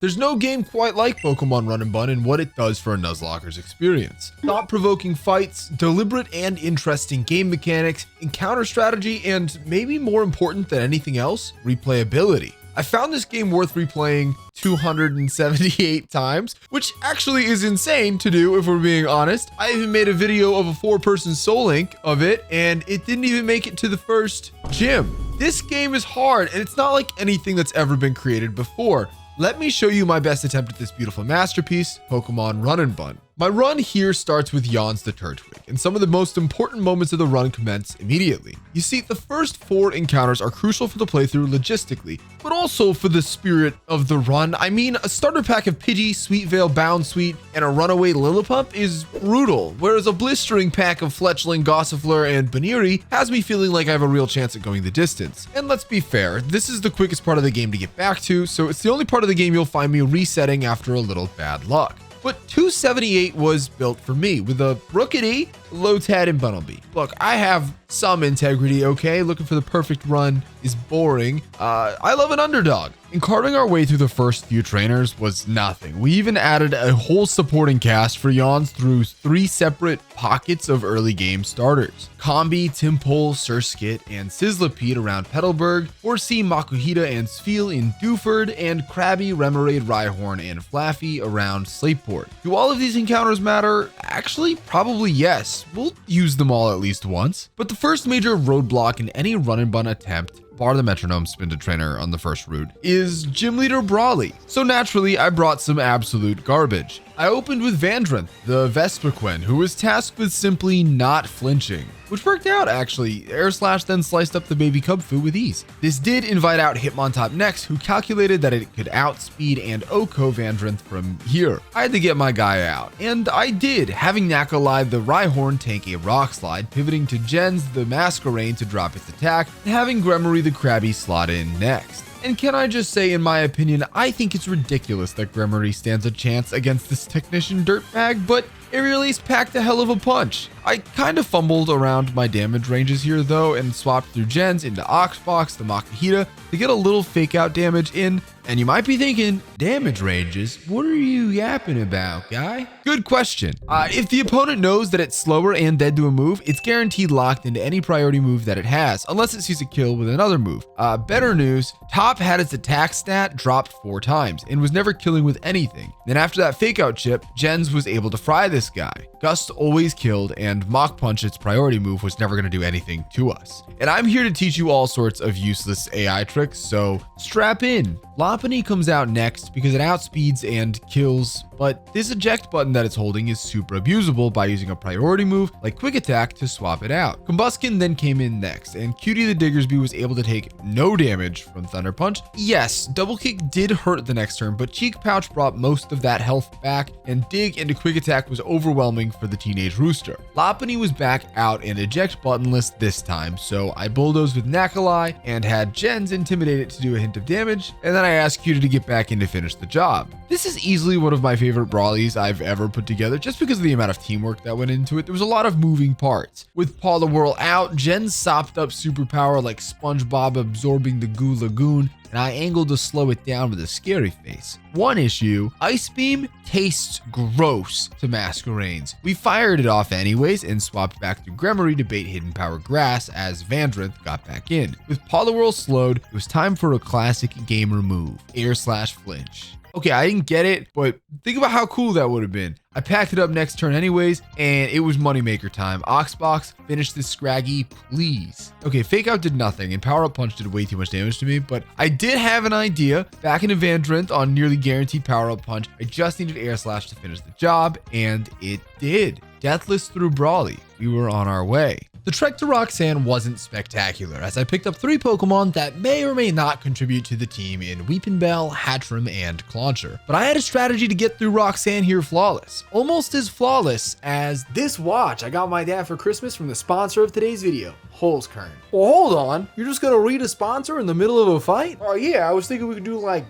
There's no game quite like Pokemon Run and Bun and what it does for a Nuzlocke's experience. Thought-provoking fights, deliberate and interesting game mechanics, encounter strategy, and maybe more important than anything else, replayability. I found this game worth replaying 278 times, which actually is insane to do if we're being honest. I even made a video of a 4-person Soul Link of it, and it didn't even make it to the first gym. This game is hard, and it's not like anything that's ever been created before. Let me show you my best attempt at this beautiful masterpiece, Pokemon Run and Bun. My run here starts with Yawns the Turtwig, and some of the most important moments of the run commence immediately. You see, the first 4 encounters are crucial for the playthrough logistically, but also for the spirit of the run. I mean, a starter pack of Pidgey, Sweetvale, Boundsweet, and a runaway Lillipup is brutal, whereas a blistering pack of Fletchling, Gossifleur, and Baneri has me feeling like I have a real chance at going the distance. And let's be fair, this is the quickest part of the game to get back to, so it's the only part of the game you'll find me resetting after a little bad luck. But 278 was built for me with a Rookity, Lotad, and Bunnelby. Look, I have some integrity, okay? Looking for the perfect run is boring. I love an underdog. And carving our way through the first few trainers was nothing. We even added a whole supporting cast for Yawns through 3 separate pockets of early game starters. Combi, Timpole, Surskit, and Sizzlipede around Petalburg, Horsey, Makuhita, and Sfeel in Dewford, and Krabby, Remoraid, Rhyhorn, and Flaffy around Slateport. Do all of these encounters matter? Actually, probably yes. We'll use them all at least once. But the first major roadblock in any run and bun attempt, bar the metronome spin to trainer on the first route, is Gym Leader Brawly. So naturally, I brought some absolute garbage. I opened with Vandranth, the Vespiquen, who was tasked with simply not flinching, which worked out actually. Air Slash then sliced up the baby cub foo with ease. This did invite out Hitmontop next, who calculated that it could outspeed and OHKO Vandranth from here. I had to get my guy out, and I did, having Nakalai the Rhyhorn tank a Rock Slide, pivoting to Jens the Masquerain to drop its attack, and having Gremory the Krabby slot in next. And can I just say, in my opinion, I think it's ridiculous that Gremory stands a chance against this technician dirtbag, but Aerial's packed a hell of a punch. I kind of fumbled around my damage ranges here though, and swapped through Gens into Oxbox, the Makuhita, to get a little fake out damage in. And you might be thinking, damage ranges? What are you yapping about, guy? Good question. If the opponent knows that it's slower and dead to a move, it's guaranteed locked into any priority move that it has, unless it sees a kill with another move. Better news, Top had its attack stat dropped 4 times and was never killing with anything. Then after that fake out chip, Gens was able to fry this guy. Gust always killed, and Mach Punch, its priority move, was never going to do anything to us. And I'm here to teach you all sorts of useless AI tricks, so strap in. Lopunny comes out next because it outspeeds and kills, but this eject button that it's holding is super abusable by using a priority move like Quick Attack to swap it out. Combuskin then came in next, and Cutie the Diggersby was able to take no damage from Thunder Punch. Yes, Double Kick did hurt the next turn, but Cheek Pouch brought most of that health back, and Dig into Quick Attack was overwhelming for the Teenage Rooster. Lopunny was back out and eject buttonless this time, so I bulldozed with Nakalai and had Gens intimidate it to do a hint of damage, and then I asked Cutie to get back in to finish the job. This is easily one of my favorite Brawlies I've ever put together just because of the amount of teamwork that went into it. There was a lot of moving parts. With Poliwhirl out, Gens sopped up superpower like SpongeBob absorbing the Goo Lagoon, and I angled to slow it down with a scary face. One issue, Ice Beam tastes gross to Masquerains. We fired it off anyways and swapped back to Gremory to bait Hidden Power Grass as Vandranth got back in. With Poliwhirl slowed, it was time for a classic gamer move, Air Slash Flinch. Okay, I didn't get it, but think about how cool that would have been. I packed it up next turn anyways, and it was moneymaker time. Oxbox, finish this Scraggy, please. Okay, Fake Out did nothing, and Power Up Punch did way too much damage to me, but I did have an idea. Back into Vandranth on nearly guaranteed Power Up Punch, I just needed Air Slash to finish the job, and it did. Deathless through Brawly. We were on our way. The trek to Roxanne wasn't spectacular, as I picked up 3 Pokemon that may or may not contribute to the team in Weepinbell, Hatchram, and Clauncher. But I had a strategy to get through Roxanne here flawless. Almost as flawless as this watch I got my dad for Christmas from the sponsor of today's video, Holzkern. Well, hold on. You're just gonna read a sponsor in the middle of a fight? Oh yeah, I was thinking we could do like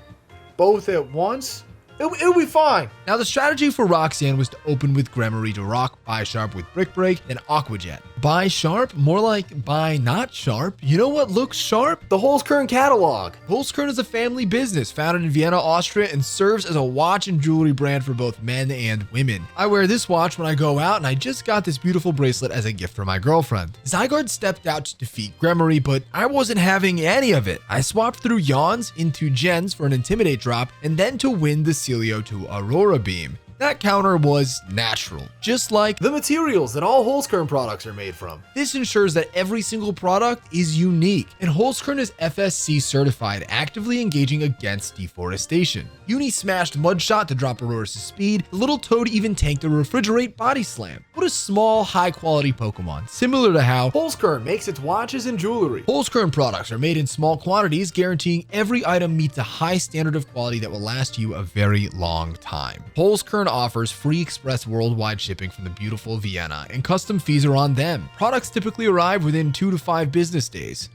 both at once. It'll be fine. Now, the strategy for Roxanne was to open with Gremory to rock Bisharp with Brick Break, then Aqua Jet. Buy sharp? More like buy not sharp. You know what looks sharp? The Holzkern catalog. Holzkern is a family business founded in Vienna, Austria, and serves as a watch and jewelry brand for both men and women. I wear this watch when I go out, and I just got this beautiful bracelet as a gift for my girlfriend. Zygarde stepped out to defeat Gremory, but I wasn't having any of it. I swapped through Yawns into Gens for an Intimidate drop, and then to win the Celio to Aurora Beam. That counter was natural, just like the materials that all Holzkern products are made from. This ensures that every single product is unique, and Holzkern is FSC certified, actively engaging against deforestation. Uni smashed Mudshot to drop Aurora's speed. The little toad even tanked a Refrigerate Body Slam. What a small, high-quality Pokemon, similar to how Holzkern makes its watches and jewelry. Holzkern products are made in small quantities, guaranteeing every item meets a high standard of quality that will last you a very long time. Holzkern offers free express worldwide shipping from the beautiful Vienna, and custom fees are on them. Products typically arrive within 2 to 5 business days.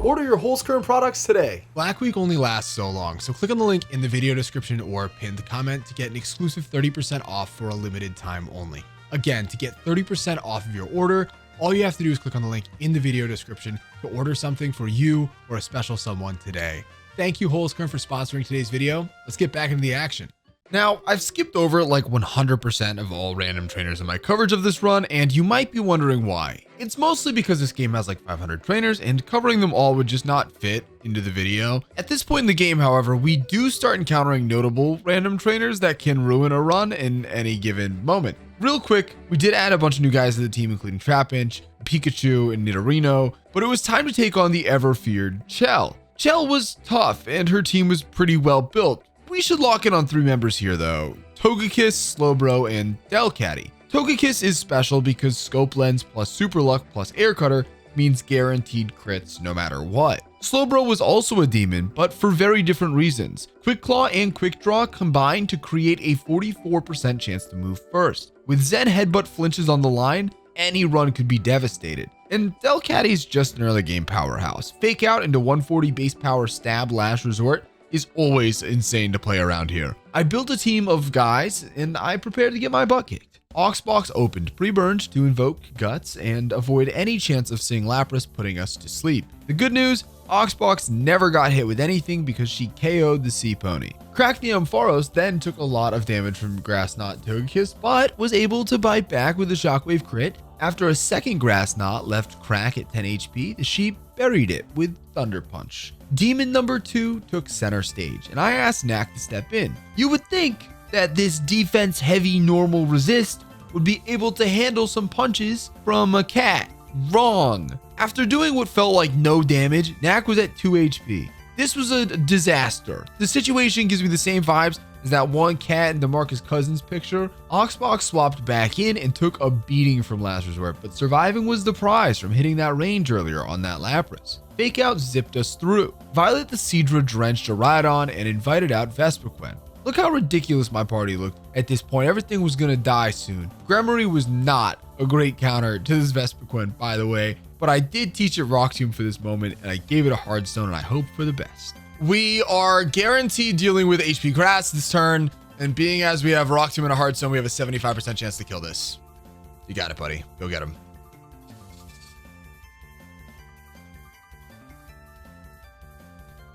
Order your Holzkern products today. Black Week only lasts so long, so click on the link in the video description or pinned comment to get an exclusive 30% off for a limited time only. Again, to get 30% off of your order, all you have to do is click on the link in the video description to order something for you or a special someone today. Thank you, Holzkern, for sponsoring today's video. Let's get back into the action. Now, I've skipped over like 100% of all random trainers in my coverage of this run, and you might be wondering why. It's mostly because this game has like 500 trainers, and covering them all would just not fit into the video. At this point in the game, however, we do start encountering notable random trainers that can ruin a run in any given moment. Real quick, we did add a bunch of new guys to the team, including Trapinch, Pikachu, and Nidorino, but it was time to take on the ever-feared Chelle. Chelle was tough, and her team was pretty well built. We should lock in on 3 members here though: Togekiss, Slowbro, and Delcatty. Togekiss is special because Scope Lens plus Super Luck plus Air Cutter means guaranteed crits no matter what. Slowbro was also a demon, but for very different reasons. Quick Claw and Quick Draw combine to create a 44% chance to move first. With Zen Headbutt flinches on the line, any run could be devastated. And Delcatty's just an early game powerhouse. Fake Out into 140 base power stab last resort is always insane to play around here. I built a team of guys and I prepared to get my butt kicked. Oxbox opened pre-burned to invoke Guts and avoid any chance of seeing Lapras putting us to sleep. The good news, Oxbox never got hit with anything because she KO'd the Sea Pony. Crackneum Pharos then took a lot of damage from Grass Knot Togekiss, but was able to bite back with a Shockwave crit. After a second Grass Knot left Crack at 10 HP, the sheep buried it with Thunder Punch. Demon number 2 took center stage, and I asked Knack to step in. You would think that this defense heavy normal resist would be able to handle some punches from a cat. Wrong. After doing what felt like no damage, Knack was at 2 HP. This was a disaster. The situation gives me the same vibes as that one cat in DeMarcus Cousins picture. Oxbox swapped back in and took a beating from last resort, but surviving was the prize from hitting that range earlier on that Lapras. Fake Out zipped us through. Violet the Seadra drenched a Rhydon and invited out Vespiquen. Look how ridiculous my party looked at this point. Everything was gonna die soon. Gremory was not a great counter to this Vespiquen, by the way, but I did teach it Rock Tomb for this moment, and I gave it a hard stone, and I hope for the best. We are guaranteed dealing with HP Grass this turn, and being as we have Rock Tomb and a hard stone, we have a 75% chance to kill this. You got it, buddy. Go get him.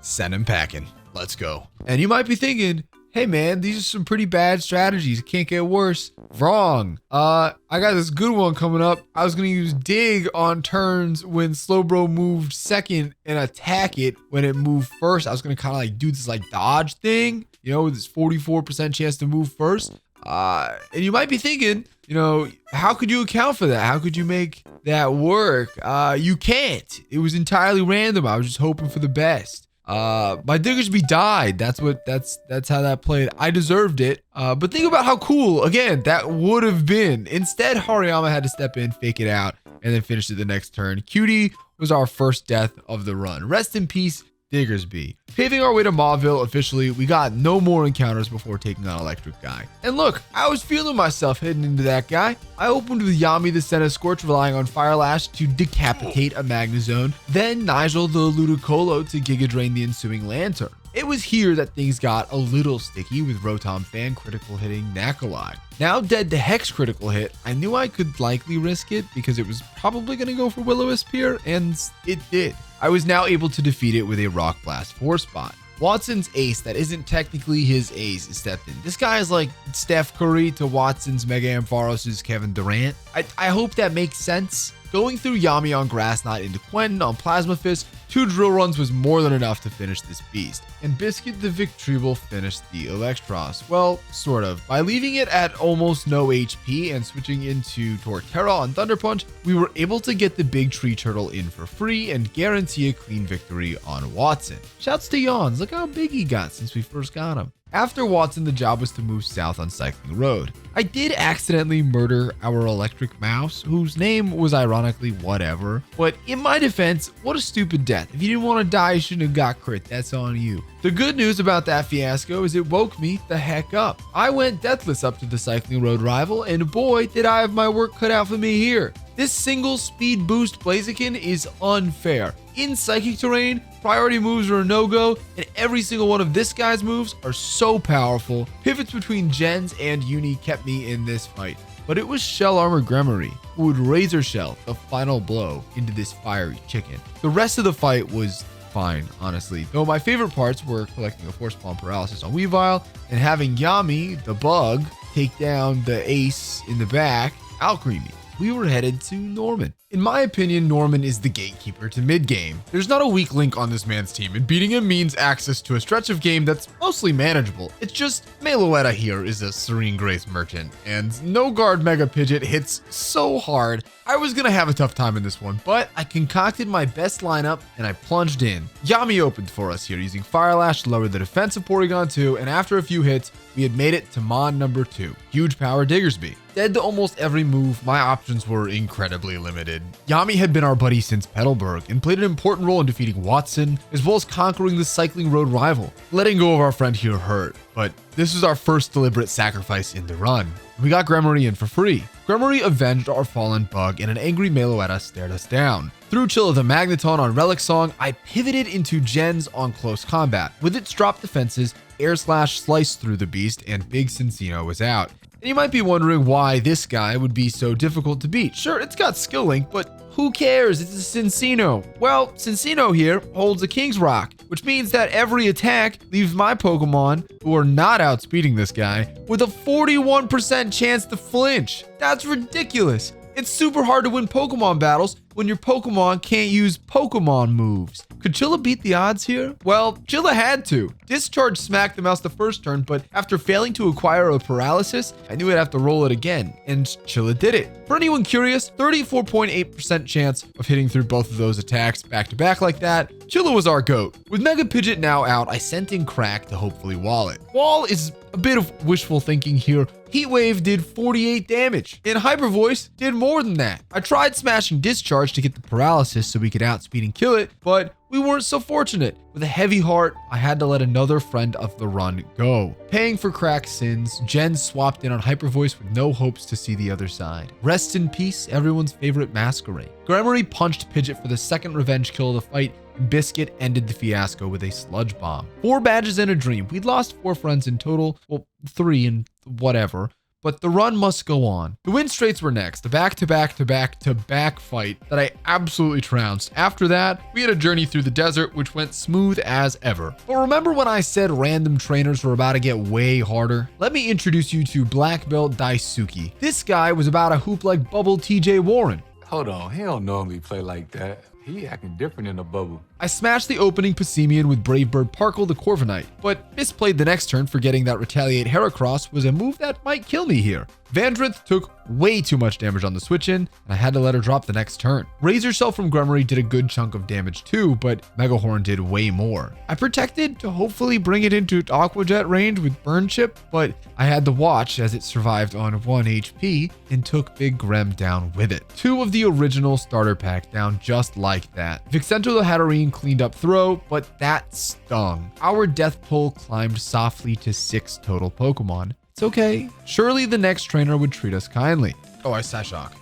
Send him packing. Let's go. And you might be thinking, hey man, these are some pretty bad strategies. It can't get worse. Wrong. I got this good one coming up. I was gonna use Dig on turns when Slowbro moved second and attack it when it moved first. I was gonna kind of like do this like dodge thing, you know, with this 44% chance to move first. And you might be thinking, you know, how could you account for that? How could you make that work? You can't. It was entirely random. I was just hoping for the best. My Diggersby died. That's how that played. I deserved it. But think about how cool, again, that would have been. Instead, Hariyama had to step in, fake it out, and then finish it the next turn. Cutie was our first death of the run. Rest in peace, Diggersby. Paving our way to Mauville officially, we got no more encounters before taking on Electric Guy. And look, I was feeling myself heading into that guy. I opened with Yami the Senna Scorch, relying on Fire Lash to decapitate a Magnezone, then Nigel the Ludicolo to Giga Drain the ensuing Lantern. It was here that things got a little sticky with Rotom Fan critical hitting Nakalai. Now dead to Hex critical hit, I knew I could likely risk it because it was probably going to go for Will-O-Wisp here, and it did. I was now able to defeat it with a Rock Blast 4-spot. Watson's ace that isn't technically his ace is stepped in. This guy is like Steph Curry to Watson's Mega Ampharos's Kevin Durant. I hope that makes sense. Going through Yami on Grass Knot into Quentin on Plasma Fist, 2 drill runs was more than enough to finish this beast. And Biscuit the Victreebel finished the Electros. Well, sort of. By leaving it at almost no HP and switching into Torterra on Thunder Punch, we were able to get the big tree turtle in for free and guarantee a clean victory on Watson. Shouts to Yawns, look how big he got since we first got him. After Watson, the job was to move south on Cycling Road. I did accidentally murder our electric mouse, whose name was ironically whatever, but in my defense, what a stupid death. If you didn't want to die, you shouldn't have got crit, that's on you. The good news about that fiasco is it woke me the heck up. I went deathless up to the Cycling Road rival, and boy, did I have my work cut out for me here. This single speed boost Blaziken is unfair. In Psychic terrain, priority moves are a no-go, and every single one of this guy's moves are so powerful. Pivots between gens and Uni kept me in this fight. But it was Shell Armor Gremory who would Razor Shell the final blow into this fiery chicken. The rest of the fight was fine, honestly, though my favorite parts were collecting a Force Palm Paralysis on Weavile and having Yami, the bug, take down the ace in the back, Alcremie. We were headed to Norman. In my opinion, Norman is the gatekeeper to mid-game. There's not a weak link on this man's team, and beating him means access to a stretch of game that's mostly manageable. It's just Meloetta here is a Serene Grace merchant, and No Guard Mega Pidgeot hits so hard. I was gonna have a tough time in this one, but I concocted my best lineup and I plunged in. Yami opened for us here using Fire Lash to lower the defense of Porygon 2, and after a few hits, we had made it to Mon number 2. Huge power Diggersby. Dead to almost every move, my options were incredibly limited. Yami had been our buddy since Petalburg and played an important role in defeating Watson, as well as conquering the Cycling Road rival. Letting go of our friend here hurt, but this was our first deliberate sacrifice in the run. We got Gremory in for free. Gremory avenged our fallen bug, and an angry Meloetta stared us down. Through Chill of the Magneton on Relic Song, I pivoted into Gens on Close Combat. With its drop defenses, Air Slash sliced through the beast, and Big Cincino was out. And you might be wondering why this guy would be so difficult to beat. Sure, it's got Skill Link, but who cares? It's a Cincino. Well, Cincino here holds a King's Rock, which means that every attack leaves my Pokemon, who are not outspeeding this guy, with a 41% chance to flinch. That's ridiculous. It's super hard to win Pokemon battles when your Pokemon can't use Pokemon moves. Could Chilla beat the odds here? Well, Chilla had to. Discharge smacked the mouse the first turn, but after failing to acquire a paralysis, I knew I'd have to roll it again, and Chilla did it. For anyone curious, 34.8% chance of hitting through both of those attacks back to back like that. Chilla was our GOAT. With Mega Pidgeot now out, I sent in Crack to hopefully wall it. Wall is a bit of wishful thinking here. Heat Wave did 48 damage, and Hyper Voice did more than that. I tried smashing Discharge to get the paralysis so we could outspeed and kill it, but we weren't so fortunate. With a heavy heart, I had to let another friend of the run go. Paying for Crack's sins, Jen swapped in on Hyper Voice with no hopes to see the other side. Rest in peace, everyone's favorite Masquerade. Gremory punched Pidgeot for the second revenge kill of the fight, and Biscuit ended the fiasco with a Sludge Bomb. 4 badges and a dream. We'd lost 4 friends in total, well, 3 and whatever. But the run must go on. The win straights were next, the back-to-back-to-back-to-back fight that I absolutely trounced. After that, we had a journey through the desert, which went smooth as ever. But remember when I said random trainers were about to get way harder? Let me introduce you to Black Belt Daisuke. This guy was about to hoop like Bubble TJ Warren. Hold on, he don't normally play like that. He acting different in the bubble. I smashed the opening Passimian with Brave Bird Parkle the Corviknight, but misplayed the next turn, forgetting that Retaliate Heracross was a move that might kill me here. Vandrith took way too much damage on the switch in, and I had to let her drop the next turn. Razor Shell from Gremory did a good chunk of damage too, but Mega Horn did way more. I protected to hopefully bring it into Aqua Jet range with Burn Chip, but I had to watch as it survived on 1 HP and took Big Grem down with it. 2 of the original starter pack down just like that. Vixento the Hatterene cleaned up throw, but that stung. Our death toll climbed softly to 6 total Pokemon. It's okay. Surely the next trainer would treat us kindly. Oh, I Psyshock.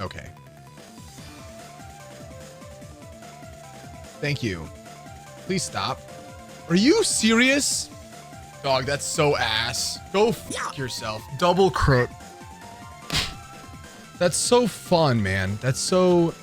Okay. Thank you. Please stop. Are you serious? Dog, that's so ass. Go fuck yourself. Double crit. That's so fun, man. That's so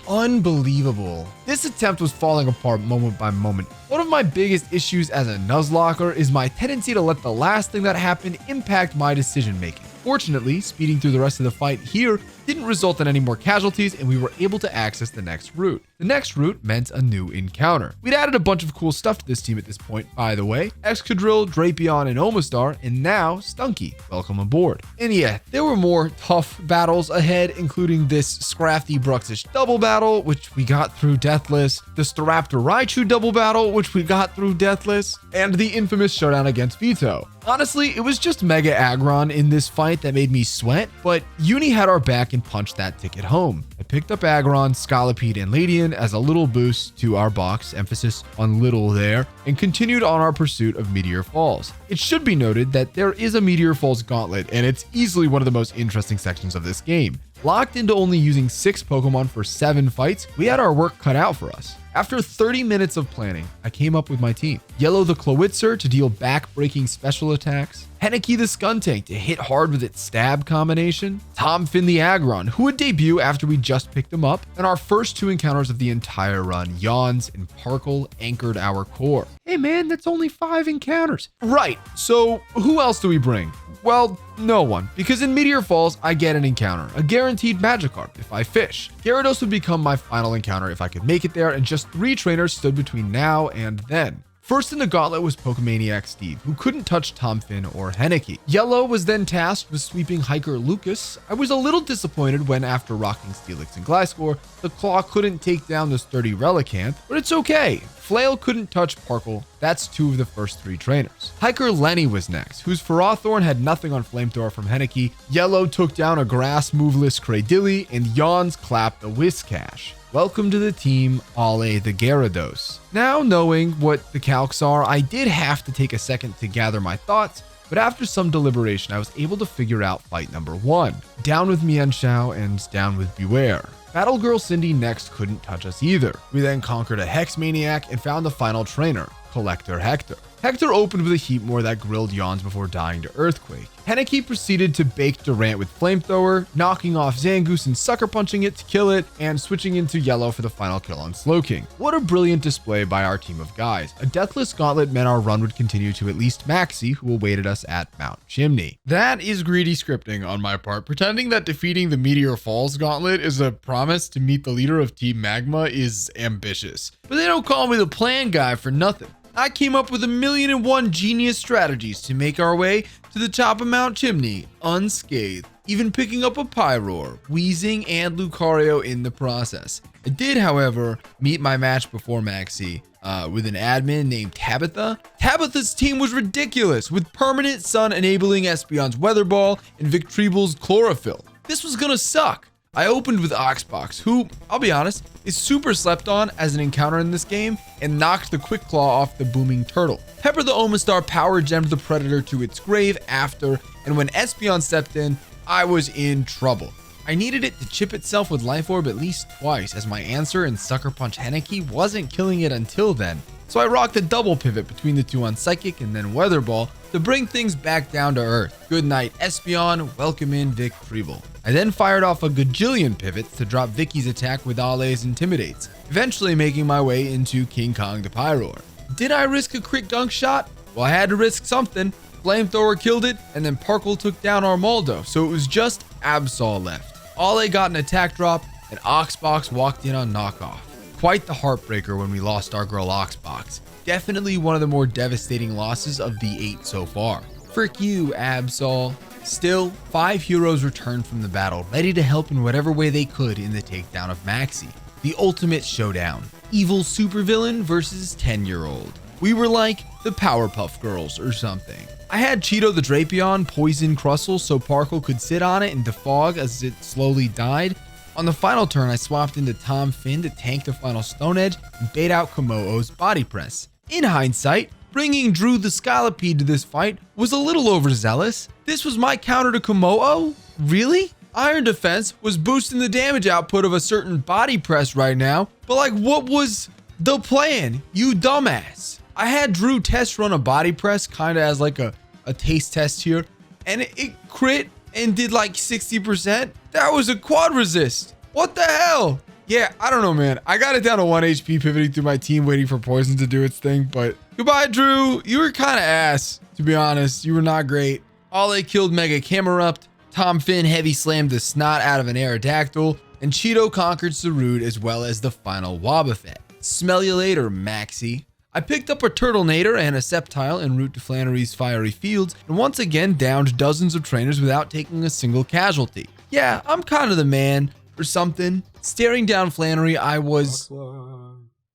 unbelievable. This attempt was falling apart moment by moment. One of my biggest issues as a Nuzlocke is my tendency to let the last thing that happened impact my decision making. Fortunately, speeding through the rest of the fight here didn't result in any more casualties, and we were able to access the next route. The next route meant a new encounter. We'd added a bunch of cool stuff to this team at this point, by the way. Excadrill, Drapion, and Omastar, and now Stunky. Welcome aboard. And yeah, there were more tough battles ahead, including this Scrafty Bruxish double battle, which we got through Deathless, the Staraptor Raichu double battle, which we got through Deathless, and the infamous showdown against Vito. Honestly, it was just Mega Aggron in this fight that made me sweat, but Uni had our back and punched that ticket home. I picked up Aggron, Scolipede, and Ladian as a little boost to our box, emphasis on little there, and continued on our pursuit of Meteor Falls. It should be noted that there is a Meteor Falls gauntlet, and it's easily one of the most interesting sections of this game. Locked into only using 6 Pokemon for 7 fights, we had our work cut out for us. After 30 minutes of planning, I came up with my team. Yellow the Clowitzer to deal back-breaking special attacks, Henneky the Skuntank to hit hard with its stab combination, Tomfin the Aggron, who would debut after we just picked him up, and our first 2 encounters of the entire run, Yawns and Parkle, anchored our core. Hey man, that's only 5 encounters. Right, so who else do we bring? Well, no one, because in Meteor Falls, I get an encounter, a guaranteed Magikarp if I fish. Gyarados would become my final encounter if I could make it there, and just 3 trainers stood between now and then. First in the gauntlet was Pokemaniac Steve, who couldn't touch Tomfin or Henneky. Yellow was then tasked with sweeping Hiker Lucas. I was a little disappointed when, after rocking Steelix and Gliscor, the Claw couldn't take down the sturdy Relicanth, but it's okay. Flail couldn't touch Parkle. That's 2 of the first 3 trainers. Hiker Lenny was next, whose Ferrothorn had nothing on Flamethrower from Henneky. Yellow took down a grass moveless Cradilly, and Yawns clapped a Whiscash. Welcome to the team, Ale the Gyarados. Now knowing what the calcs are, I did have to take a second to gather my thoughts, but after some deliberation, I was able to figure out fight number 1. Down with Mienshao and down with Beware. Battle Girl Cindy next couldn't touch us either. We then conquered a Hex Maniac and found the final trainer, Collector Hector. Hector opened with a Heatmore that grilled Yawns before dying to Earthquake. Henneky proceeded to bake Durant with Flamethrower, knocking off Zangoose and sucker punching it to kill it, and switching into Yellow for the final kill on Slowking. What a brilliant display by our team of guys. A deathless gauntlet meant our run would continue to at least Maxie, who awaited us at Mount Chimney. That is greedy scripting on my part. Pretending that defeating the Meteor Falls gauntlet is a promise to meet the leader of Team Magma is ambitious. But they don't call me the plan guy for nothing. I came up with 1,000,001 genius strategies to make our way to the top of Mount Chimney unscathed, even picking up a Pyroar, Weezing, and Lucario in the process. I did, however, meet my match before Maxie with an admin named Tabitha. Tabitha's team was ridiculous, with Permanent Sun enabling Espeon's Weather Ball and Victreeble's Chlorophyll. This was gonna suck. I opened with Oxbox, who, I'll be honest, is super slept on as an encounter in this game, and knocked the Quick Claw off the Booming Turtle. Pepper the Omastar power gemmed the Predator to its grave after, and when Espeon stepped in, I was in trouble. I needed it to chip itself with Life Orb at least twice, as my answer in Sucker Punch Henneky wasn't killing it until then. So I rocked a double pivot between the 2 on Psychic and then Weather Ball to bring things back down to earth. Good night, Espeon. Welcome in, Victreebel. I then fired off a gajillion pivots to drop Vicky's attack with Ale's Intimidates, eventually making my way into King Kong the Pyroar. Did I risk a crit gunk shot? Well, I had to risk something. Flamethrower killed it, and then Parkle took down Armaldo, so it was just Absol left. Ale got an attack drop, and Oxbox walked in on knockoff. Quite the heartbreaker when we lost our girl Oxbox. Definitely one of the more devastating losses of the 8 so far. Frick you, Absol. Still, 5 heroes returned from the battle, ready to help in whatever way they could in the takedown of Maxie. The ultimate showdown. Evil supervillain versus 10-year-old. We were like the Powerpuff Girls or something. I had Cheeto the Drapion poison Crustle so Parkle could sit on it and defog as it slowly died. On the final turn, I swapped into Tom Finn to tank the final Stone Edge and bait out Komoo's Body Press. In hindsight, bringing Drew the Scolipede to this fight was a little overzealous. This was my counter to Komoo? Really? Iron Defense was boosting the damage output of a certain Body Press right now, but like, what was the plan, you dumbass? I had Drew test run a body press kind of as like a taste test here, and it crit and did like 60%. That was a quad resist. What the hell? Yeah, I don't know, man. I got it down to 1 HP pivoting through my team waiting for poison to do its thing, but goodbye, Drew. You were kind of ass, to be honest. You were not great. Ollie killed Mega Camerupt. Tom Finn heavy slammed the snot out of an Aerodactyl, and Cheeto conquered Sarude as well as the final Wobbuffet. Smell you later, Maxie. I picked up a Turtlenator and a Sceptile en route to Flannery's fiery fields, and once again downed dozens of trainers without taking a single casualty. Yeah, I'm kind of the man or something. Staring down Flannery, I was...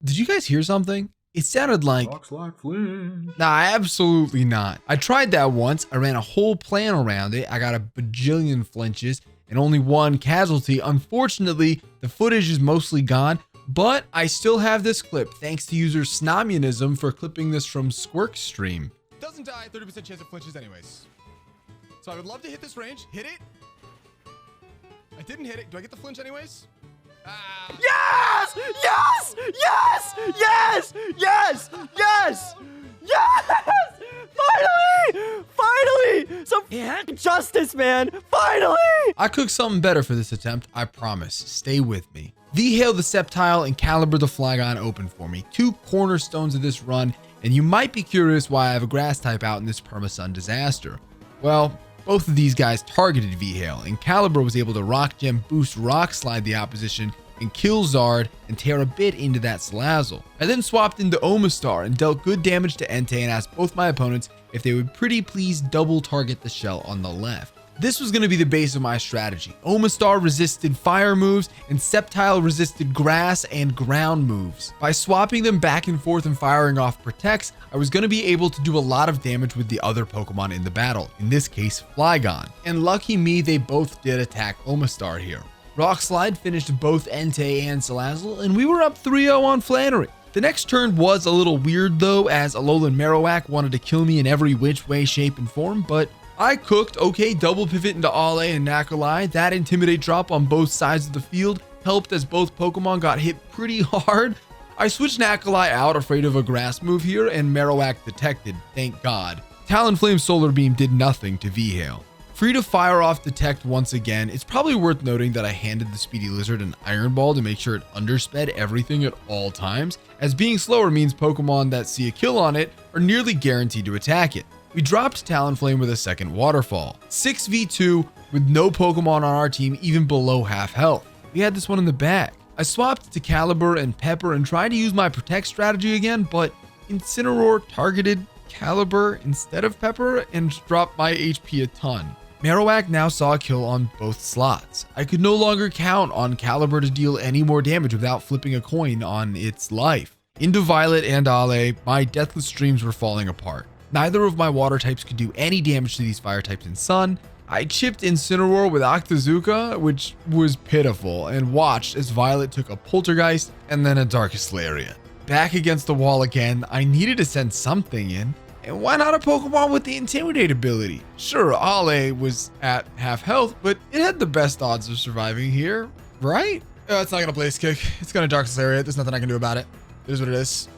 Did you guys hear something? It sounded like... Nah, absolutely not. I tried that once. I ran a whole plan around it. I got a bajillion flinches and only one casualty. Unfortunately, the footage is mostly gone, but I still have this clip thanks to user Snomunism for clipping this from Squirk's stream. Doesn't die, 30% chance of flinches anyways. So I would love to hit this range. Hit it. I didn't hit it. Do I get the flinch anyways? Yes! Yes! Yes! Yes! Yes! Yes! Yes! Finally! Finally! Some justice, man! Finally! I cooked something better for this attempt, I promise. Stay with me. V-Hail the Sceptile and Caliber the Flygon open for me. 2 cornerstones of this run, and you might be curious why I have a grass type out in this Permasun disaster. Well, both of these guys targeted V-Hail, and Caliber was able to Rock Gem boost Rock Slide the opposition and kill Zard and tear a bit into that Salazzle. I then swapped into Omastar and dealt good damage to Entei and asked both my opponents if they would pretty please double target the Shell on the left. This was going to be the base of my strategy. Omastar resisted fire moves and Sceptile resisted grass and ground moves. By swapping them back and forth and firing off protects, I was going to be able to do a lot of damage with the other Pokemon in the battle, in this case Flygon. And lucky me, they both did attack Omastar here. Rock Slide finished both Entei and Salazzle, and we were up 3-0 on Flannery. The next turn was a little weird though, as Alolan Marowak wanted to kill me in every which way, shape, and form, but I cooked okay double pivot into Ale and Nakalai. That Intimidate drop on both sides of the field helped as both Pokemon got hit pretty hard. I switched Nakalai out, afraid of a grass move here, and Marowak detected, thank God. Talonflame Solar Beam did nothing to V-Hail. Free to fire off Detect once again. It's probably worth noting that I handed the Speedy Lizard an Iron Ball to make sure it undersped everything at all times, as being slower means Pokemon that see a kill on it are nearly guaranteed to attack it. We dropped Talonflame with a second Waterfall. 6v2 with no Pokemon on our team even below half health. We had this one in the bag. I swapped to Caliber and Pepper and tried to use my Protect strategy again, but Incineroar targeted Caliber instead of Pepper and dropped my HP a ton. Marowak now saw a kill on both slots. I could no longer count on Caliber to deal any more damage without flipping a coin on its life. Into Violet and Ale, my Deathless Streams were falling apart. Neither of my water types could do any damage to these fire types in Sun. I chipped Incineroar with Octazooka, which was pitiful, and watched as Violet took a Poltergeist and then a Darkest Lariat. Back against the wall again, I needed to send something in. And why not a Pokemon with the Intimidate ability? Sure, Ale was at half health, but it had the best odds of surviving here, right? It's not gonna Blaze Kick. It's gonna Darkest Lariat. There's nothing I can do about it. It is what it is.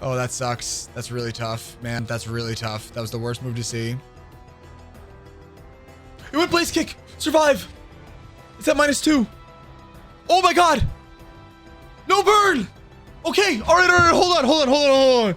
Oh, that sucks. That's really tough, man. That's really tough. That was the worst move to see. It went Blaze Kick. Survive. It's at -2. Oh my God. No burn. Okay. All right. Hold on.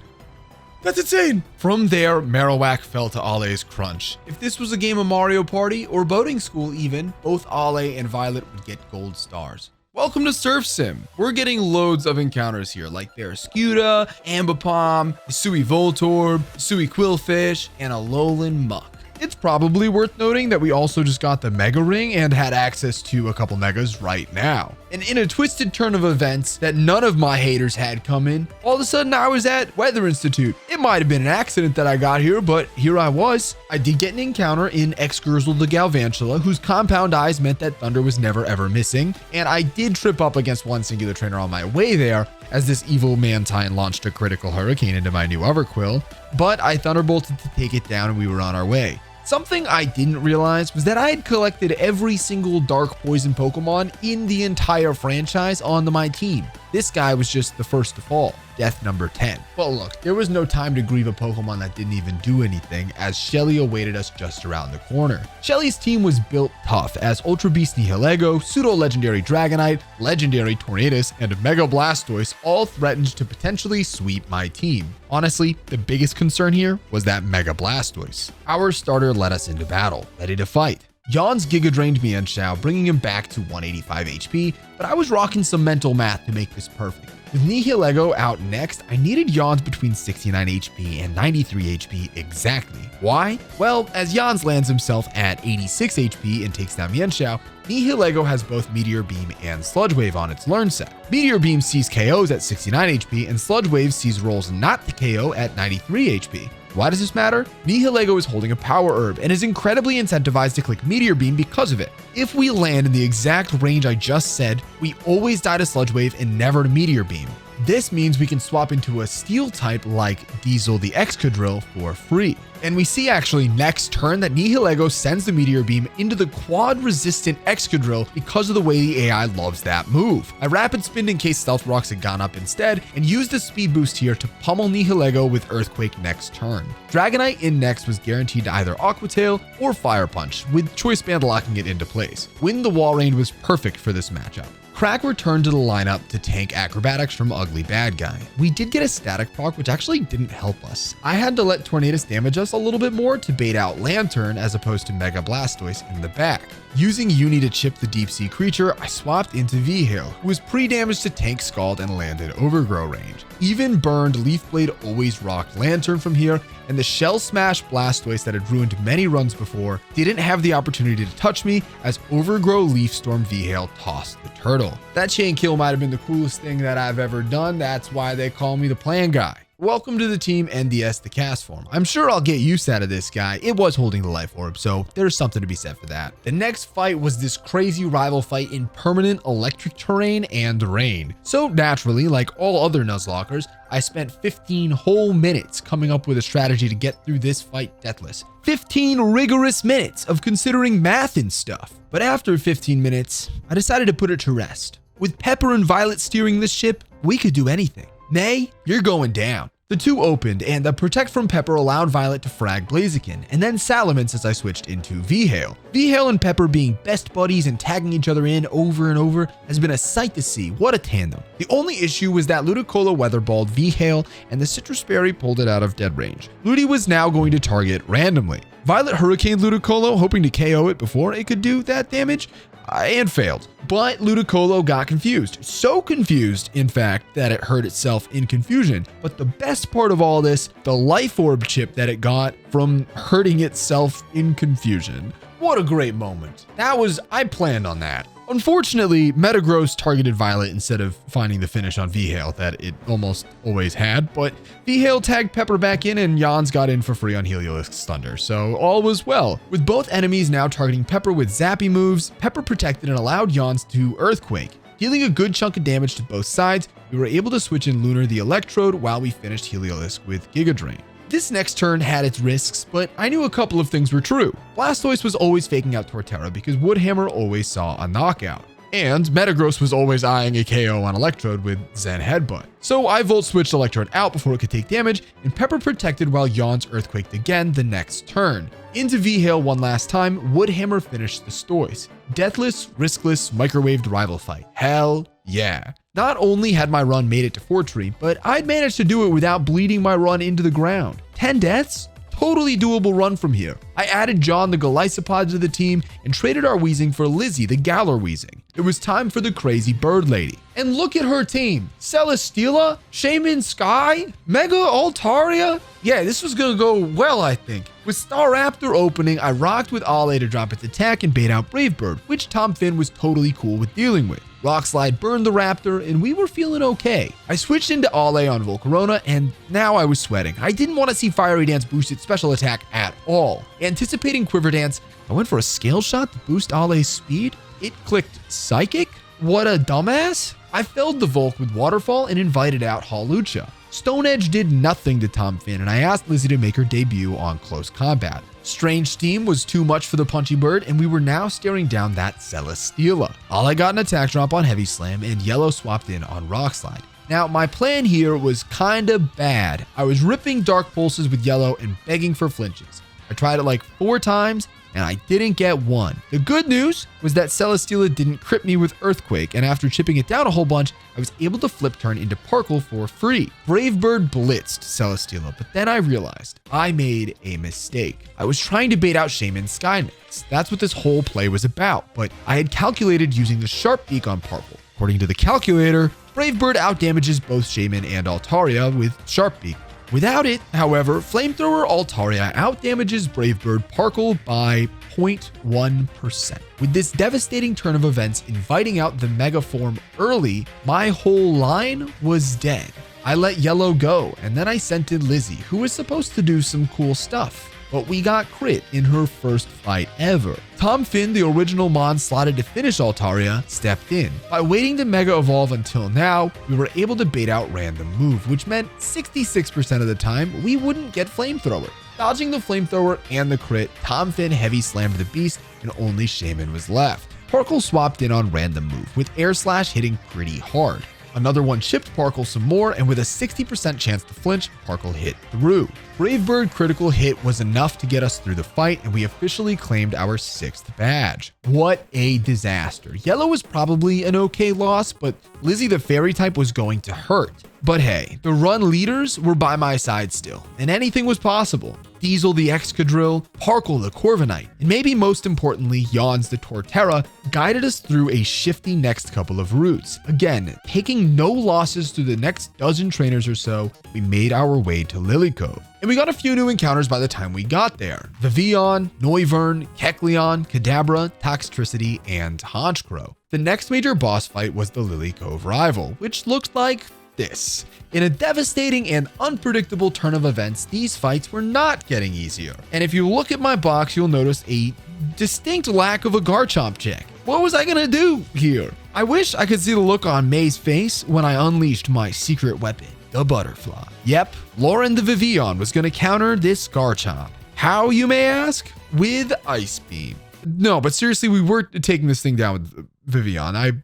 That's insane. From there, Marowak fell to Ale's crunch. If this was a game of Mario Party or boating school even, both Ale and Violet would get gold stars. Welcome to Surf Sim. We're getting loads of encounters here, like Barraskewda, Ambipom, Sui Voltorb, Sui Quillfish, and Alolan Muck. It's probably worth noting that we also just got the Mega Ring and had access to a couple Megas right now. And in a twisted turn of events that none of my haters had come in, all of a sudden I was at Weather Institute. It might have been an accident that I got here, but here I was. I did get an encounter in Excursial the Galvantula, whose compound eyes meant that Thunder was never ever missing. And I did trip up against one singular trainer on my way there, as this evil Mantine launched a critical hurricane into my new Everquill, but I Thunderbolted to take it down and we were on our way. Something I didn't realize was that I had collected every single Dark Poison Pokemon in the entire franchise onto my team. This guy was just the first to fall. death number 10. But look, there was no time to grieve a Pokemon that didn't even do anything, as Shelly awaited us just around the corner. Shelly's team was built tough, as Ultra Beast Nihilego, Pseudo Legendary Dragonite, Legendary Tornadus, and Mega Blastoise all threatened to potentially sweep my team. Honestly, the biggest concern here was that Mega Blastoise. Our starter led us into battle, ready to fight. Jan's Giga Drained Mienshao, bringing him back to 185 HP, but I was rocking some mental math to make this perfect. With Nihilego out next, I needed Jan's between 69 HP and 93 HP exactly. Why? Well, as Jan's lands himself at 86 HP and takes down Mienshao, Nihilego has both Meteor Beam and Sludge Wave on its learn set. Meteor Beam sees KOs at 69 HP, and Sludge Wave sees rolls not to KO at 93 HP. Why does this matter? Nihilego is holding a power herb and is incredibly incentivized to click Meteor Beam because of it. If we land in the exact range I just said, we always die to Sludge Wave and never to Meteor Beam. This means we can swap into a steel type like Diesel the Excadrill for free. And we see actually next turn that Nihilego sends the Meteor Beam into the quad resistant Excadrill because of the way the AI loves that move. I rapid spinned in case Stealth Rocks had gone up instead and used the speed boost here to pummel Nihilego with Earthquake next turn. Dragonite in next was guaranteed to either Aqua Tail or Fire Punch, with Choice Band locking it into place. Wind the Wall Rain was perfect for this matchup. Crack returned to the lineup to tank Acrobatics from Ugly Bad Guy. We did get a static proc, which actually didn't help us. I had to let Tornadus damage us a little bit more to bait out Lantern as opposed to Mega Blastoise in the back. Using Uni to chip the deep sea creature, I swapped into V-Hail, who was pre-damaged to tank Scald and landed Overgrow range. Even burned Leaf Blade always rocked Lantern from here, and the Shell Smash Blastoise that had ruined many runs before didn't have the opportunity to touch me as Overgrow Leaf Storm V-Hail tossed the turtle. That chain kill might have been the coolest thing that I've ever done. That's why they call me the plan guy. Welcome to the team NDS the cast form. I'm sure I'll get use out of this guy. It was holding the life orb, so there's something to be said for that. The next fight was this crazy rival fight in permanent electric terrain and rain. So naturally, like all other Nuzlockers, I spent 15 whole minutes coming up with a strategy to get through this fight deathless. 15 rigorous minutes of considering math and stuff. But after 15 minutes, I decided to put it to rest. With Pepper and Violet steering this ship, we could do anything. Nay, you're going down. The two opened, and the Protect from Pepper allowed Violet to frag Blaziken, and then Salamence as I switched into V-Hail. V-Hail and Pepper being best buddies and tagging each other in over and over has been a sight to see. What a tandem. The only issue was that Ludicolo weatherballed V-Hail, and the Citrus Berry pulled it out of dead range. Ludi was now going to target randomly. Violet hurricaned Ludicolo, hoping to KO it before it could do that damage, and failed. But Ludicolo got confused. So confused, in fact, that it hurt itself in confusion. But the best part of all this, the life orb chip that it got from hurting itself in confusion. What a great moment. I planned on that. Unfortunately, Metagross targeted Violet instead of finding the finish on V-Hail that it almost always had, but V-Hail tagged Pepper back in and Jans got in for free on Heliolisk's Thunder, so all was well. With both enemies now targeting Pepper with zappy moves, Pepper protected and allowed Jans to Earthquake. Dealing a good chunk of damage to both sides, we were able to switch in Lunar the Electrode while we finished Heliolisk with Giga Drain. This next turn had its risks, but I knew a couple of things were true. Blastoise was always faking out Torterra because Woodhammer always saw a knockout. And Metagross was always eyeing a KO on Electrode with Zen Headbutt. So I Volt switched Electrode out before it could take damage, and Pepper protected while Jans Earthquaked again the next turn. Into V-Hail one last time, Woodhammer finished the Stoise. Deathless, riskless, microwaved rival fight. Hell yeah. Not only had my run made it to 4-tree, but I'd managed to do it without bleeding my run into the ground. 10 deaths? Totally doable run from here. I added John the Golisopod to the team and traded our Weezing for Lizzie the Galar Weezing. It was time for the crazy bird lady. And look at her team. Celesteela, Shaman Sky, Mega Altaria. Yeah, this was gonna go well, I think. With Staraptor opening, I rocked with Ale to drop its attack and bait out Brave Bird, which Tom Finn was totally cool with dealing with. Rock Slide burned the Raptor, and we were feeling okay. I switched into Ale on Volcarona, and now I was sweating. I didn't want to see Fiery Dance boost its special attack at all. Anticipating Quiver Dance, I went for a Scale Shot to boost Ale's speed. It clicked Psychic? What a dumbass. I felled the Volk with Waterfall and invited out Hawlucha. Stone Edge did nothing to Tom Finn, and I asked Lizzie to make her debut on Close Combat. Strange Steam was too much for the Punchy Bird, and we were now staring down that Celesteela. I got an attack drop on Heavy Slam, and Yellow swapped in on Rock Slide. Now, my plan here was kinda bad. I was ripping dark pulses with yellow and begging for flinches. I tried it like 4 times and I didn't get one. The good news was that Celesteela didn't crit me with Earthquake, and after chipping it down a whole bunch, I was able to flip turn into Parkle for free. Brave Bird blitzed Celesteela, but then I realized I made a mistake. I was trying to bait out Shaman Skymix. That's what this whole play was about, but I had calculated using the Sharp Beak on Parkle. According to the calculator, Brave Bird outdamages both Shaman and Altaria with Sharp Beak. Without it, however, Flamethrower Altaria outdamages Brave Bird Parkle by 0.1%. With this devastating turn of events inviting out the Mega Form early, my whole line was dead. I let Yellow go, and then I sent in Lizzie, who was supposed to do some cool stuff. But we got crit in her first fight ever. Tom Finn, the original Mon slotted to finish Altaria, stepped in. By waiting to Mega Evolve until now, we were able to bait out random move, which meant 66% of the time we wouldn't get Flamethrower. Dodging the Flamethrower and the crit, Tom Finn heavy slammed the beast and only Shaman was left. Parkle swapped in on random move, with Air Slash hitting pretty hard. Another one chipped Parkle some more, and with a 60% chance to flinch, Parkle hit through. Brave Bird critical hit was enough to get us through the fight, and we officially claimed our 6th badge. What a disaster. Yellow was probably an okay loss, but Lizzie the Fairy type was going to hurt. But hey, the run leaders were by my side still, and anything was possible. Diesel the Excadrill, Parkle the Corviknight, and maybe most importantly, Yawns the Torterra guided us through a shifty next couple of routes. Again, taking no losses through the next dozen trainers or so, we made our way to Lilycove. And we got a few new encounters by the time we got there. Vivillon, Noivern, Kecleon, Kadabra, Toxtricity, and Honchkrow. The next major boss fight was the Lilycove rival, which looked like this. In a devastating and unpredictable turn of events, these fights were not getting easier. And if you look at my box, you'll notice a distinct lack of a Garchomp check. What was I gonna do here? I wish I could see the look on May's face when I unleashed my secret weapon, the butterfly. Yep, Lauren the Vivillon was gonna counter this Garchomp. How, you may ask? With Ice Beam. No, but seriously, we were taking this thing down with Vivillon.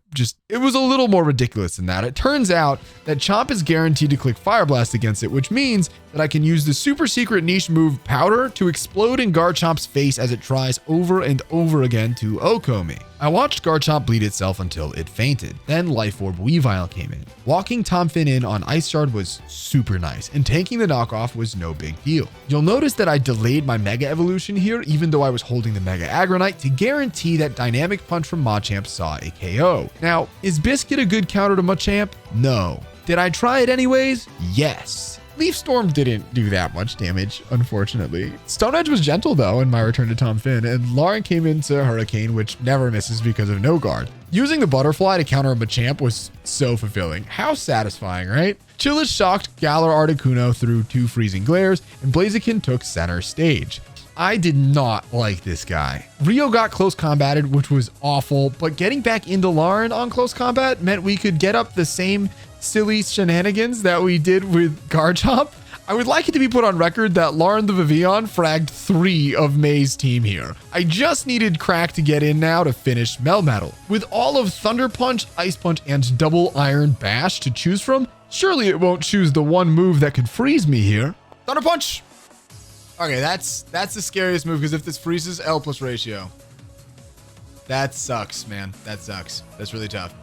It was a little more ridiculous than that. It turns out that Chomp is guaranteed to click Fire Blast against it, which means that I can use the super secret niche move Powder to explode in Garchomp's face as it tries over and over again to Oko me. I watched Garchomp bleed itself until it fainted. Then Life Orb Weavile came in. Walking Tom Finn in on Ice Shard was super nice, and tanking the knockoff was no big deal. You'll notice that I delayed my Mega Evolution here, even though I was holding the Mega Aggronite, to guarantee that Dynamic Punch from Machamp saw a KO. Now, is Biscuit a good counter to Machamp? No. Did I try it anyways? Yes. Leaf Storm didn't do that much damage, unfortunately. Stone Edge was gentle though in my return to Tom Finn, and Lauren came into Hurricane, which never misses because of no guard. Using the Butterfly to counter a Machamp was so fulfilling. How satisfying, right? Chillis shocked Galar Articuno through 2 freezing glares, and Blaziken took center stage. I did not like this guy. Rio got close combated, which was awful, but getting back into Lauren on close combat meant we could get up the same silly shenanigans that we did with Garchomp. I would like it to be put on record that Lauren the Vivillon fragged 3 of May's team here. I just needed Crack to get in now to finish Melmetal. With all of Thunder Punch, Ice Punch, and Double Iron Bash to choose from, surely it won't choose the one move that could freeze me here. Thunder Punch! Okay, that's the scariest move, because if this freezes, L plus ratio. That sucks, man. That sucks. That's really tough.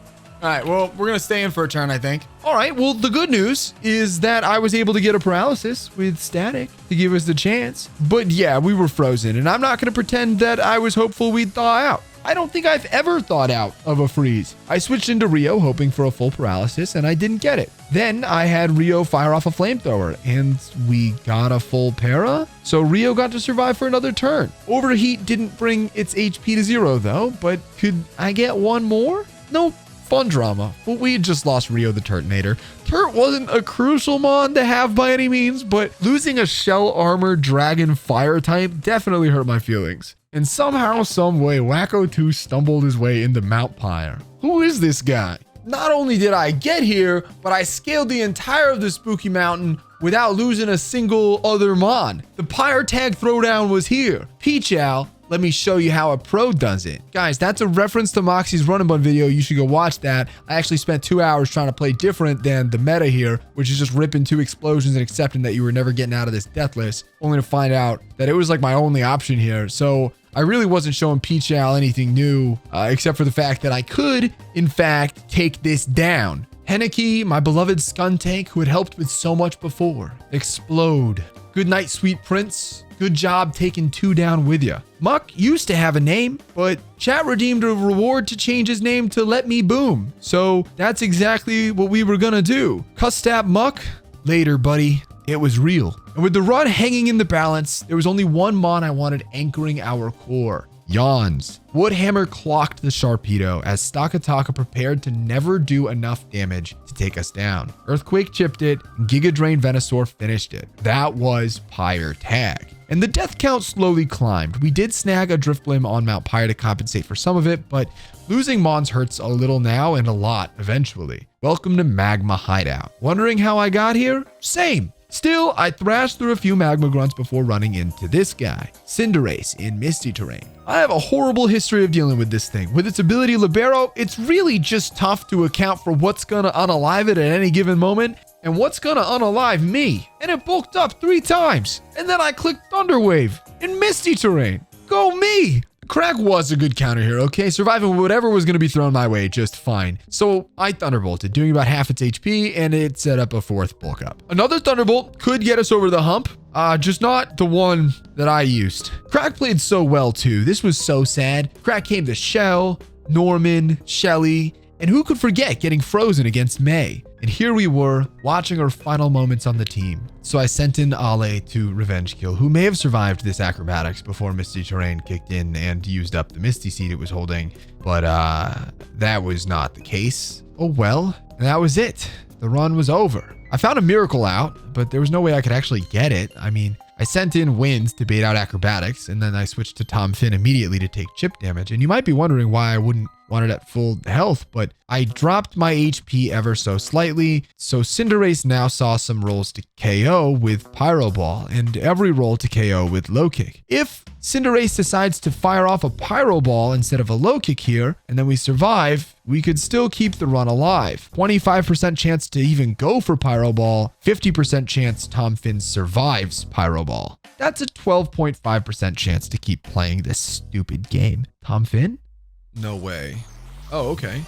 All right, well, we're going to stay in for a turn, I think. All right, well, the good news is that I was able to get a paralysis with Static to give us the chance. But yeah, we were frozen, and I'm not going to pretend that I was hopeful we'd thaw out. I don't think I've ever thought out of a freeze. I switched into Rio hoping for a full paralysis, and I didn't get it. Then I had Rio fire off a flamethrower, and we got a full para. So Rio got to survive for another turn. Overheat didn't bring its HP to 0 though, but could I get one more? No. Fun drama, but we had just lost Rio the Turtonator. Turt wasn't a crucial mon to have by any means, but losing a shell armor dragon fire type definitely hurt my feelings. And somehow, some way, Whacko 2 stumbled his way into Mount Pyre. Who is this guy? Not only did I get here, but I scaled the entire of the spooky mountain without losing a single other mon. The Pyre tag throwdown was here. Peachow, Let me show you how a pro does it. Guys, that's a reference to Moxie's Run and Bun video. You should go watch that. I actually spent 2 hours trying to play different than the meta here, which is just ripping 2 explosions and accepting that you were never getting out of this deathless, only to find out that it was like my only option here. So I really wasn't showing Chelle anything new, except for the fact that I could, in fact, take this down. Henneke, my beloved skun tank who had helped with so much before. Explode. Good night, sweet prince. Good job taking 2 down with ya. Muck used to have a name, but chat redeemed a reward to change his name to Let Me Boom. So that's exactly what we were gonna do. Cusstab Muck. Later, buddy. It was real. And with the run hanging in the balance, there was only one mon I wanted anchoring our core. Yawns. Woodhammer clocked the Sharpedo as Stakataka prepared to never do enough damage to take us down. Earthquake chipped it, and Giga Drain Venusaur finished it. That was Pyre tag. And the death count slowly climbed. We did snag a Driftblim on Mount Pyre to compensate for some of it, but losing Mons hurts a little now and a lot eventually. Welcome to Magma Hideout. Wondering how I got here? Same. Still, I thrashed through a few magma grunts before running into this guy, Cinderace in Misty Terrain. I have a horrible history of dealing with this thing. With its ability Libero, it's really just tough to account for what's gonna unalive it at any given moment and what's gonna unalive me. And it bulked up 3 times. And then I clicked Thunder Wave in Misty Terrain. Go me! Crack was a good counter here, okay? Surviving whatever was going to be thrown my way just fine. So I Thunderbolted, doing about half its HP, and it set up a 4th bulk up. Another Thunderbolt could get us over the hump, just not the one that I used. Crack played so well too. This was so sad. Crack came to Chelle, Norman, Shelly, and who could forget getting frozen against May? And here we were, watching our final moments on the team. So I sent in Ale to Revenge Kill, who may have survived this acrobatics before Misty Terrain kicked in and used up the Misty Seed it was holding. But that was not the case. Oh well, and that was it. The run was over. I found a miracle out, but there was no way I could actually get it. I mean, I sent in Winds to bait out acrobatics, and then I switched to Tom Finn immediately to take chip damage. And you might be wondering why I wouldn't want it at full health, but I dropped my HP ever so slightly. So Cinderace now saw some rolls to KO with Pyro Ball and every roll to KO with Low Kick. If Cinderace decides to fire off a Pyro Ball instead of a Low Kick here, and then we survive, we could still keep the run alive. 25% chance to even go for Pyro Ball, 50% chance Tom Finn survives Pyro Ball. That's a 12.5% chance to keep playing this stupid game. Tom Finn? No way. Oh, okay.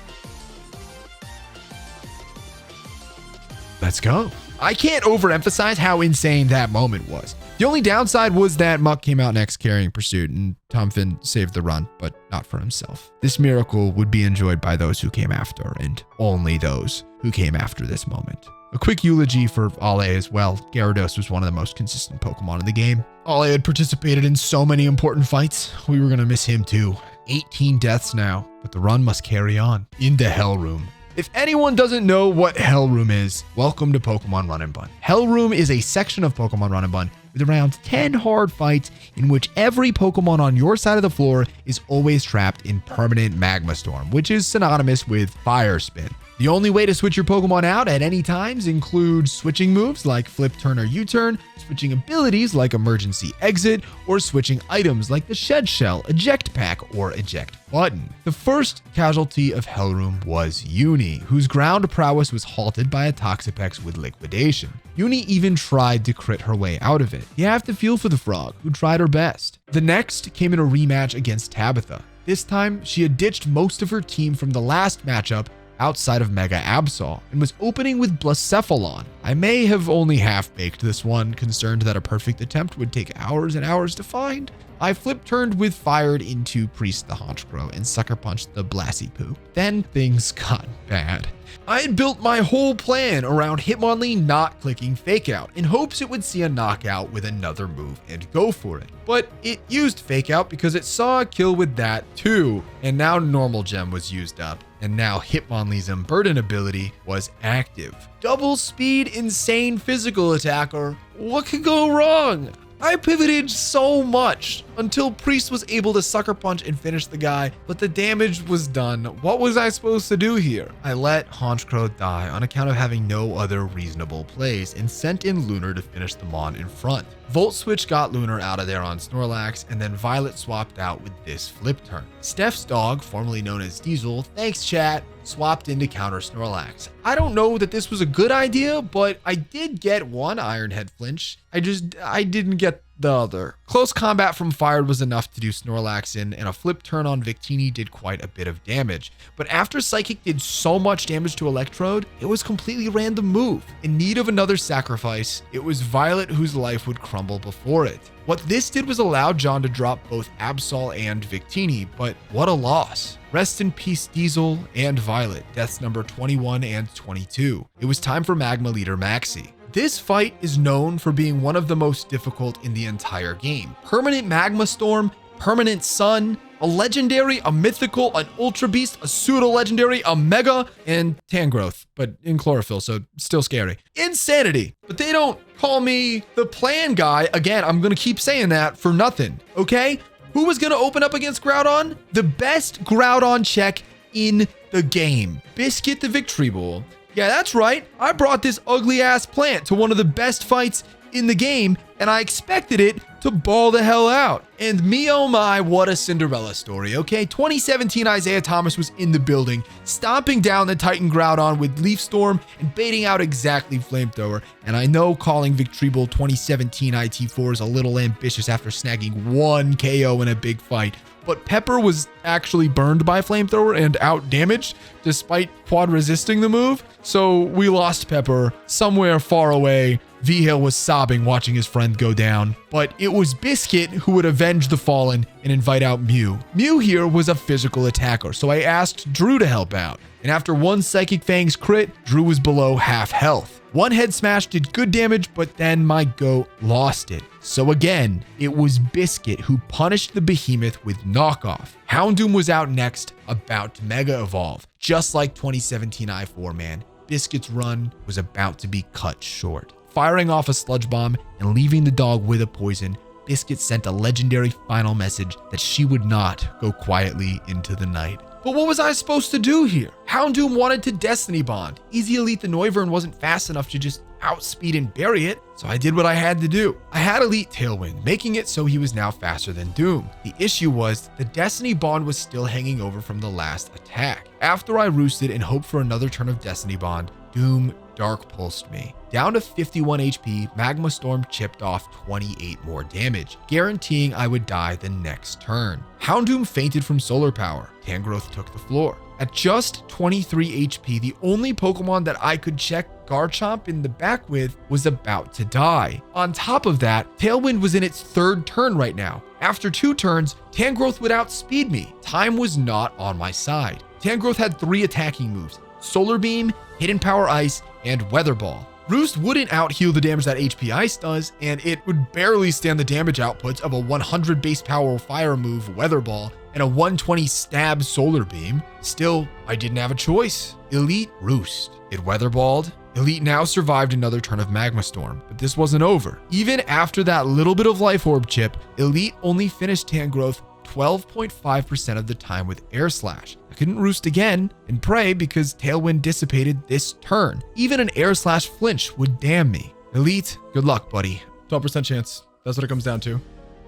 Let's go. I can't overemphasize how insane that moment was. The only downside was that Muck came out next carrying Pursuit and Tom Finn saved the run, but not for himself. This miracle would be enjoyed by those who came after, and only those who came after this moment. A quick eulogy for Ale as well. Gyarados was one of the most consistent Pokemon in the game. Ale had participated in so many important fights. We were gonna miss him too. 18 deaths now, but the run must carry on. Into Hell Room. If anyone doesn't know what Hell Room is, welcome to Pokemon Run and Bun. Hell Room is a section of Pokemon Run and Bun with around 10 hard fights in which every Pokemon on your side of the floor is always trapped in permanent Magma Storm, which is synonymous with Fire Spin. The only way to switch your Pokemon out at any times include switching moves like Flip Turn or U-Turn, switching abilities like Emergency Exit, or switching items like the Shed Shell, Eject Pack, or Eject Button. The first casualty of Hell Room was Uni, whose ground prowess was halted by a Toxapex with Liquidation. Uni even tried to crit her way out of it. You have to feel for the frog, who tried her best. The next came in a rematch against Tabitha. This time, she had ditched most of her team from the last matchup outside of Mega Absol and was opening with Blacephalon. I may have only half-baked this one, concerned that a perfect attempt would take hours and hours to find. I flip-turned with Fired into Priest the Honchkrow and sucker-punched the Blassipoo. Then things got bad. I had built my whole plan around Hitmonlee not clicking Fake Out in hopes it would see a knockout with another move and go for it. But it used Fake Out because it saw a kill with that too, and now Normal Gem was used up, and now Hitmonlee's Unburden ability was active. Double speed, insane physical attacker. What could go wrong? I pivoted so much until Priest was able to sucker punch and finish the guy, but the damage was done. What was I supposed to do here? I let Honchcrow die on account of having no other reasonable plays and sent in Lunar to finish the Mon in front. Volt Switch got Lunar out of there on Snorlax, and then Violet swapped out with this flip turn. Steph's dog, formerly known as Diesel, thanks chat, swapped in to counter Snorlax. I don't know that this was a good idea, but I did get one Iron Head flinch. I didn't get the other. Close combat from Fire was enough to do Snorlax in, and a flip turn on Victini did quite a bit of damage. But after Psychic did so much damage to Electrode, it was completely random move. In need of another sacrifice, it was Violet whose life would crumble before it. What this did was allow John to drop both Absol and Victini, but what a loss. Rest in peace Diesel and Violet, deaths number 21 and 22. It was time for Magma leader Maxie. This fight is known for being one of the most difficult in the entire game. Permanent Magma Storm, Permanent Sun, a Legendary, a Mythical, an Ultra Beast, a Pseudo-Legendary, a Mega, and Tangrowth, but in Chlorophyll, so still scary. Insanity! But they don't call me the plan guy. Again, I'm gonna keep saying that for nothing, okay? Who was gonna open up against Groudon? The best Groudon check in the game. Biscuit the Victory Bowl. Yeah, that's right. I brought this ugly ass plant to one of the best fights in the game, and I expected it to ball the hell out. And me oh my, what a Cinderella story, okay? 2017 Isaiah Thomas was in the building, stomping down the Titan Groudon with Leaf Storm and baiting out exactly Flamethrower. And I know calling Victreebel 2017 IT4 is a little ambitious after snagging one KO in a big fight, but Pepper was actually burned by Flamethrower and out damaged despite quad resisting the move. So we lost Pepper somewhere far away. V-Hill was sobbing watching his friend go down, but it was Biscuit who would avenge the fallen and invite out Mew. Mew here was a physical attacker, so I asked Drew to help out. And after one Psychic Fangs crit, Drew was below half health. One head smash did good damage, but then my goat lost it. So again, it was Biscuit who punished the behemoth with knockoff. Houndoom was out next, about to Mega Evolve. Just like 2017 I4 man, Biscuit's run was about to be cut short. Firing off a Sludge Bomb and leaving the dog with a poison, Biscuit sent a legendary final message that she would not go quietly into the night. But what was I supposed to do here? Houndoom wanted to Destiny Bond. Easy Elite the Noivern wasn't fast enough to just outspeed and bury it, so I did what I had to do. I had Elite Tailwind, making it so he was now faster than Doom. The issue was the Destiny Bond was still hanging over from the last attack. After I roosted and hoped for another turn of Destiny Bond, Doom Dark Pulsed me. Down to 51 HP, Magma Storm chipped off 28 more damage, guaranteeing I would die the next turn. Houndoom fainted from solar power. Tangrowth took the floor. At just 23 HP, the only Pokemon that I could check Garchomp in the back with was about to die. On top of that, Tailwind was in its third turn right now. After 2 turns, Tangrowth would outspeed me. Time was not on my side. Tangrowth had 3 attacking moves: Solar Beam, Hidden Power Ice, and Weather Ball. Roost wouldn't out-heal the damage that HP Ice does, and it would barely stand the damage outputs of a 100 base power fire move Weather Ball and a 120 stab Solar Beam. Still, I didn't have a choice. Elite Roost. It weatherballed. Elite now survived another turn of Magma Storm, but this wasn't over. Even after that little bit of Life Orb chip, Elite only finished Tangrowth 12.5% of the time with Air Slash. I couldn't roost again and pray because Tailwind dissipated this turn. Even an Air Slash flinch would damn me. Elite, good luck, buddy. 12% chance. That's what it comes down to.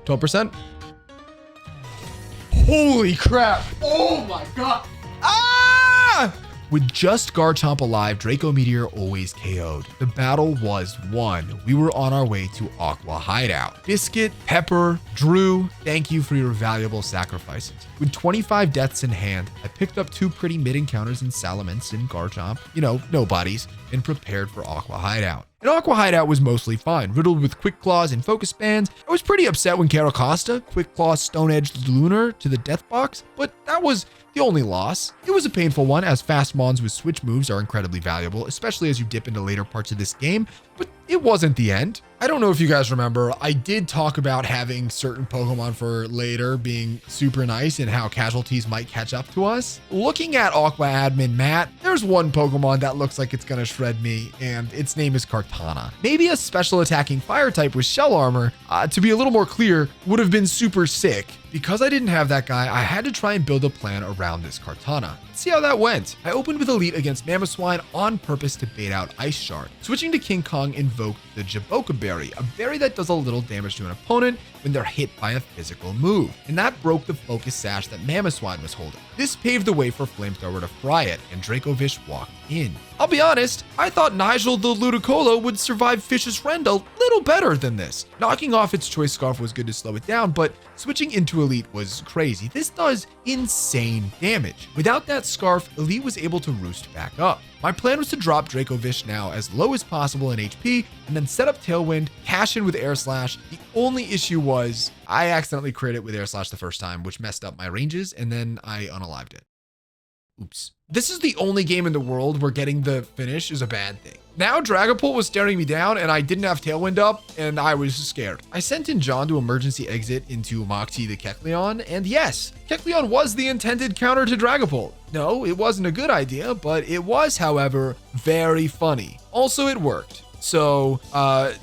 12%? Holy crap. Oh my god. Ah! With just Garchomp alive, Draco Meteor always KO'd. The battle was won. We were on our way to Aqua Hideout. Biscuit, Pepper, Drew, thank you for your valuable sacrifices. With 25 deaths in hand, I picked up 2 pretty mid encounters in Salamence and Garchomp, you know, nobodies, and prepared for Aqua Hideout. And Aqua Hideout was mostly fine, riddled with Quick Claws and Focus Bands. I was pretty upset when Caracosta Quick Claw Stone Edged Lunar to the Death Box, but that was the only loss. It was a painful one, as fast mons with switch moves are incredibly valuable, especially as you dip into later parts of this game, But it wasn't the end. I don't know if you guys remember, I did talk about having certain Pokemon for later being super nice and how casualties might catch up to us. Looking at Aqua admin Matt, there's one Pokemon that looks like it's gonna shred me, and its name is Kartana. Maybe a special attacking fire type with shell armor, to be a little more clear, would have been super sick. Because I didn't have that guy, I had to try and build a plan around this Kartana. Let's see how that went. I opened with Elite against Mamoswine on purpose to bait out Ice Shard. Switching to King Kong invoked the Jaboka Berry, a berry that does a little damage to an opponent when they're hit by a physical move. And that broke the focus sash that Mamoswine was holding. This paved the way for Flamethrower to fry it, and Dracovish walked in. I'll be honest, I thought Nigel the Ludicolo would survive Fish's Rend a little better than this. Knocking off its Choice Scarf was good to slow it down, but switching into Elite was crazy. This does insane damage. Without that Scarf, Elite was able to roost back up. My plan was to drop Dracovish now as low as possible in HP, and then set up Tailwind, cash in with Air Slash. The only issue was I accidentally crit it with Air Slash the first time, which messed up my ranges, and then I unalived it. Oops. This is the only game in the world where getting the finish is a bad thing. Now Dragapult was staring me down and I didn't have Tailwind up and I was scared. I sent in John to emergency exit into Moxie the Kecleon, and yes, Kecleon was the intended counter to Dragapult. No, it wasn't a good idea, but it was, however, very funny. Also, it worked. So,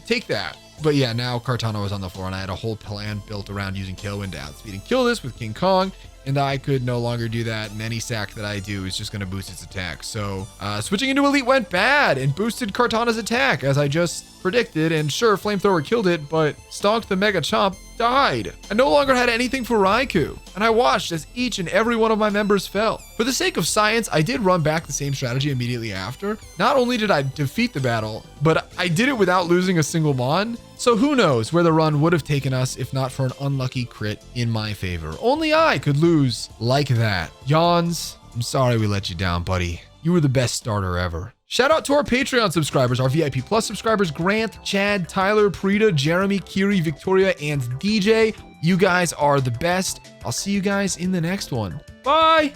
take that. But yeah, now Kartana was on the floor and I had a whole plan built around using Tailwind to outspeed and kill this with King Kong. And I could no longer do that, and any sack that I do is just going to boost its attack. So switching into Elite went bad and boosted Kartana's attack, as I just predicted. And sure, Flamethrower killed it, but Stonk the Mega Chomp died. I no longer had anything for Raikou, and I watched as each and every one of my members fell. For the sake of science, I did run back the same strategy immediately after. Not only did I defeat the battle, but I did it without losing a single mon. So who knows where the run would have taken us if not for an unlucky crit in my favor. Only I could lose like that. Yawns, I'm sorry we let you down, buddy. You were the best starter ever. Shout out to our Patreon subscribers, our VIP Plus subscribers, Grant, Chad, Tyler, Prita, Jeremy, Kiri, Victoria, and DJ. You guys are the best. I'll see you guys in the next one. Bye.